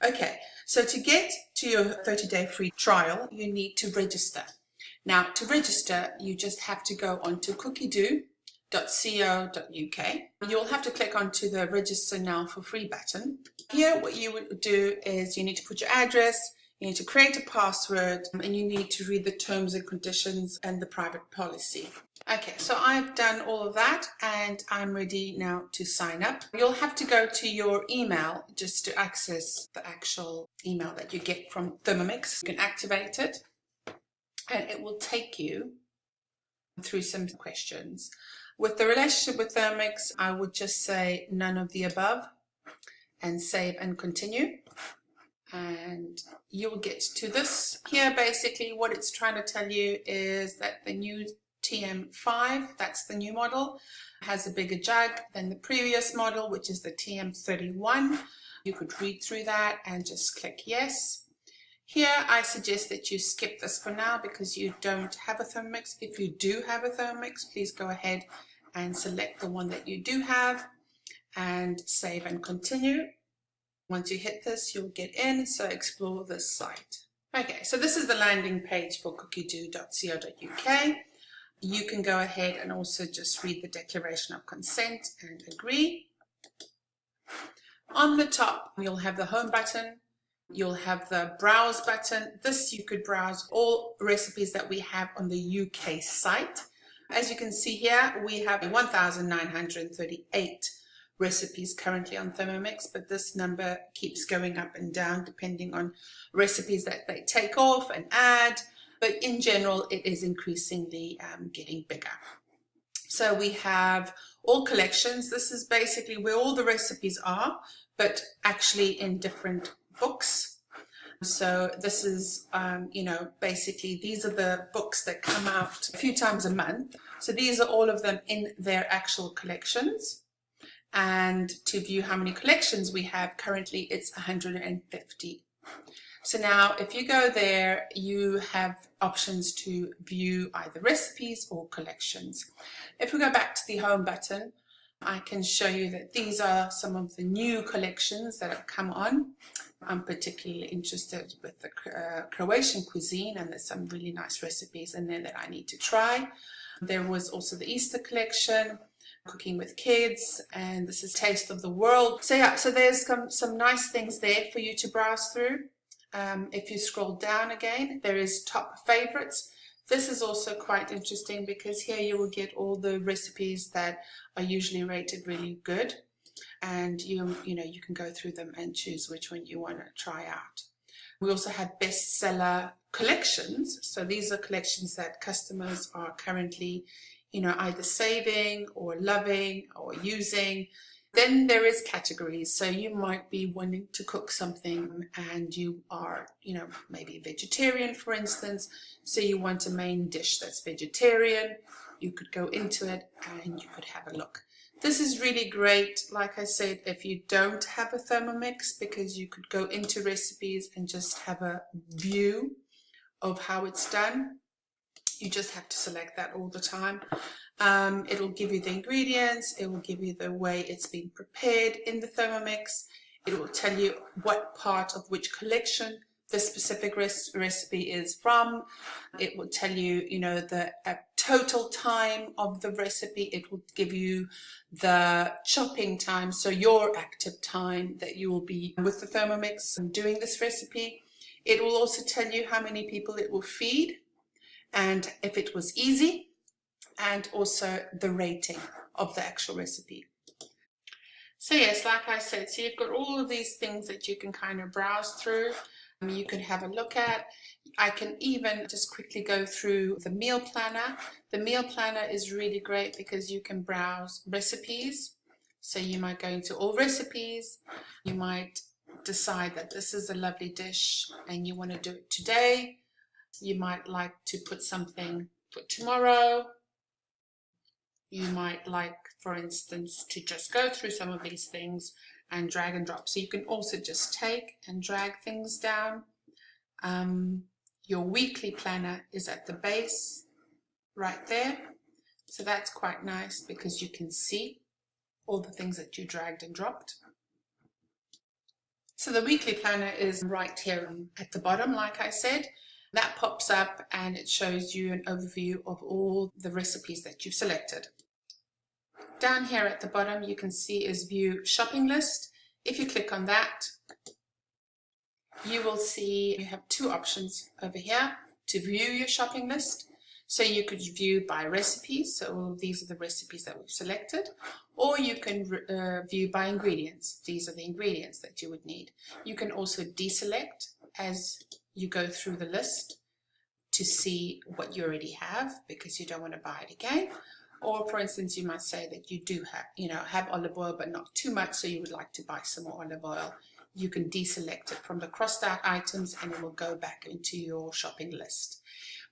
Okay, so to get to your 30-day free trial, you need to register. Now, to register, you just have to go onto cookidoo.co.uk. You'll have to click onto the register now for free button. Here, what you would do is you need to put your address, you need to create a password, and you need to read the terms and conditions and the private policy. Okay, so I've done all of that and I'm ready now to sign up. You'll have to go to your email just to access the actual email that you get from Thermomix. You can activate it and it will take you through some questions. With the relationship with Thermomix, I would just say none of the above and save and continue. And you will get to this. Here, basically, what it's trying to tell you is that the new TM5, that's the new model, has a bigger jug than the previous model, which is the TM31. You could read through that and just click yes. Here, I suggest that you skip this for now because you don't have a Thermomix. If you do have a Thermomix, please go ahead and select the one that you do have and save and continue. Once you hit this, you'll get in, so explore this site. Okay, so this is the landing page for cookidoo.co.uk. You can go ahead and also just read the declaration of consent and agree. On the top, you'll have the home button. You'll have the browse button. This, you could browse all recipes that we have on the UK site. As you can see here, we have 1,938 recipes currently on Thermomix, but this number keeps going up and down depending on recipes that they take off and add. But in general, it is increasingly getting bigger. So we have all collections. This is basically where all the recipes are, but actually in different books. So this is, basically these are the books that come out a few times a month. So these are all of them in their actual collections. And to view how many collections we have currently, it's 150. So now if you go there, you have options to view either recipes or collections. If we go back to the home button, I can show you that these are some of the new collections that have come on. I'm particularly interested with the Croatian cuisine, and there's some really nice recipes in there that I need to try. There was also the Easter collection, Cooking with Kids, and this is Taste of the World. So yeah, so there's some nice things there for you to browse through. If you scroll down again, there is top favorites. This is also quite interesting because here you will get all the recipes that are usually rated really good, and you can go through them and choose which one you want to try out. We also have bestseller collections. So these are collections that customers are currently either saving or loving or using. Then there is categories. So you might be wanting to cook something and you are, maybe vegetarian, for instance. So you want a main dish that's vegetarian. You could go into it and you could have a look. This is really great, like I said, if you don't have a Thermomix, because you could go into recipes and just have a view of how it's done. You just have to select that all the time. It will give you the ingredients, it will give you the way it's been prepared in the Thermomix. It will tell you what part of which collection the specific recipe is from. It will tell you, the total time of the recipe. It will give you the chopping time, so your active time that you will be with the Thermomix doing this recipe. It will also tell you how many people it will feed, and if it was easy, and also the rating of the actual recipe. So yes, like I said, so you've got all of these things that you can kind of browse through. You can have a look at. I can even just quickly go through the meal planner. The meal planner is really great because you can browse recipes. So you might go into all recipes. You might decide that this is a lovely dish and you want to do it today. You might like to put something for tomorrow. You might like, for instance, to just go through some of these things and drag and drop. So you can also just take and drag things down. Your weekly planner is at the base right there. So that's quite nice because you can see all the things that you dragged and dropped. So the weekly planner is right here at the bottom, like I said. That pops up and it shows you an overview of all the recipes that you've selected. Down here at the bottom you can see is view shopping list. If you click on that, you will see you have two options over here to view your shopping list. So you could view by recipes, so all of these are the recipes that we've selected, or you can view by ingredients. These are the ingredients that you would need. You can also deselect as you go through the list to see what you already have because you don't want to buy it again. Or for instance, you might say that you do have olive oil but not too much, so you would like to buy some more olive oil. You can deselect it from the crossed out items and it will go back into your shopping list.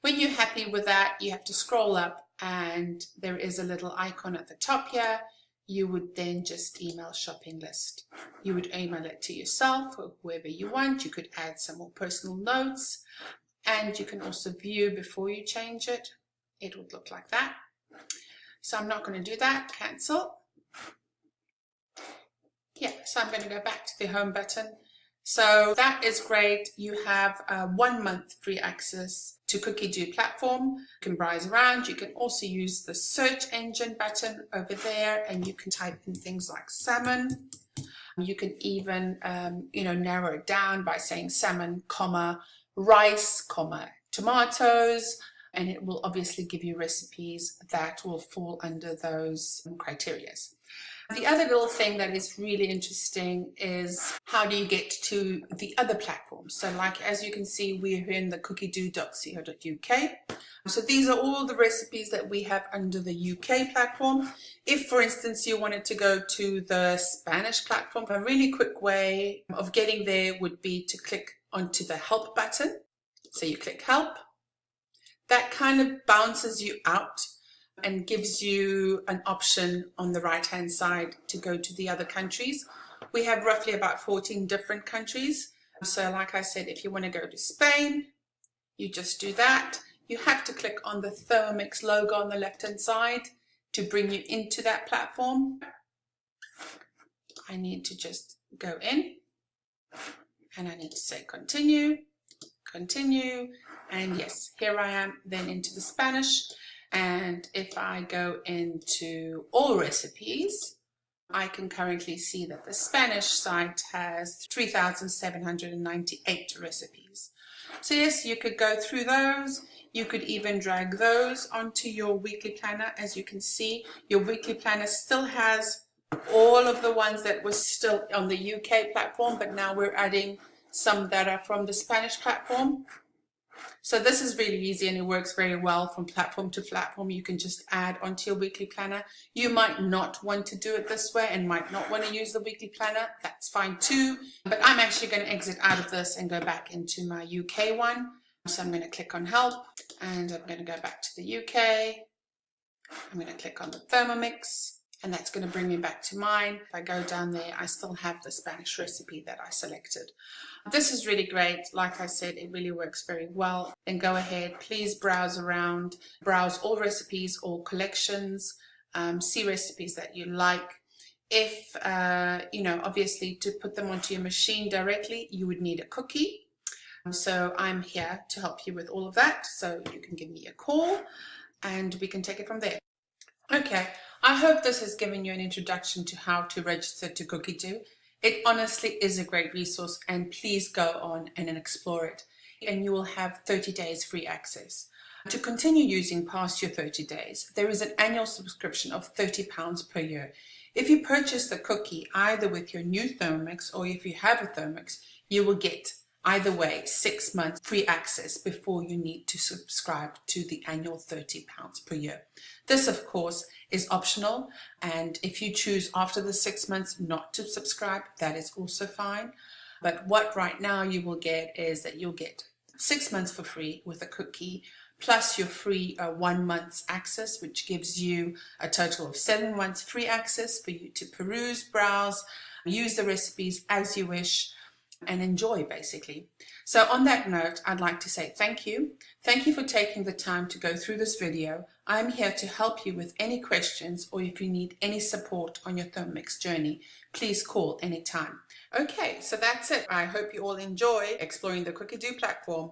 When you're happy with that, you have to scroll up and there is a little icon at the top here. You would then just email shopping list. You would email it to yourself or whoever you want. You could add some more personal notes and you can also view before you change it. It would look like that. So I'm not going to do that. Cancel. Yeah, so I'm going to go back to the home button. So that is great. You have 1 month free access to Cookidoo platform. You can browse around. You can also use the search engine button over there and you can type in things like salmon. You can even narrow it down by saying salmon, rice, tomatoes, and it will obviously give you recipes that will fall under those criteria. The other little thing that is really interesting is how do you get to the other platforms. So like as you can see, we're here in the cookidoo.co.uk. So these are all the recipes that we have under the UK platform. If for instance you wanted to go to the Spanish platform, a really quick way of getting there would be to click onto the help button. So you click help. That kind of bounces you out and gives you an option on the right hand side to go to the other countries. We have roughly about 14 different countries. So like I said, if you want to go to Spain, you just do that. You have to click on the Thermomix logo on the left hand side to bring you into that platform. I need to just go in and I need to say continue, and yes, here I am then into the Spanish. And if I go into all recipes, I can currently see that the Spanish site has 3,798 recipes. So yes, you could go through those. You could even drag those onto your weekly planner. As you can see, your weekly planner still has all of the ones that were still on the UK platform, but now we're adding some that are from the Spanish platform. So this is really easy and it works very well from platform to platform. You can just add onto your weekly planner. You might not want to do it this way and might not want to use the weekly planner. That's fine too. But I'm actually going to exit out of this and go back into my UK one. So I'm going to click on help and I'm going to go back to the UK. I'm going to click on the Thermomix and that's going to bring me back to mine. If I go down there, I still have the Spanish recipe that I selected. This is really great. Like I said, it really works very well. Then go ahead, please browse around, browse all recipes, all collections, see recipes that you like. If, obviously to put them onto your machine directly, you would need a cookie. So I'm here to help you with all of that. So you can give me a call and we can take it from there. Okay, I hope this has given you an introduction to how to register to Cookidoo. It honestly is a great resource and please go on and explore it and you will have 30 days free access. To continue using past your 30 days, there is an annual subscription of £30 per year. If you purchase the cookie either with your new Thermomix or if you have a Thermomix, you will get either way 6 months free access before you need to subscribe to the annual £30 per year. This of course is optional, and if you choose after the 6 months not to subscribe, that is also fine. But what right now you will get is that you'll get 6 months for free with a cookie, plus your free 1 month's access, which gives you a total of 7 months free access for you to peruse, browse, use the recipes as you wish. and enjoy, basically. So on that note, I'd like to say thank you. Thank you for taking the time to go through this video. I'm here to help you with any questions, or if you need any support on your Thermomix journey, please call anytime. Okay, so that's it. I hope you all enjoy exploring the Cookidoo platform.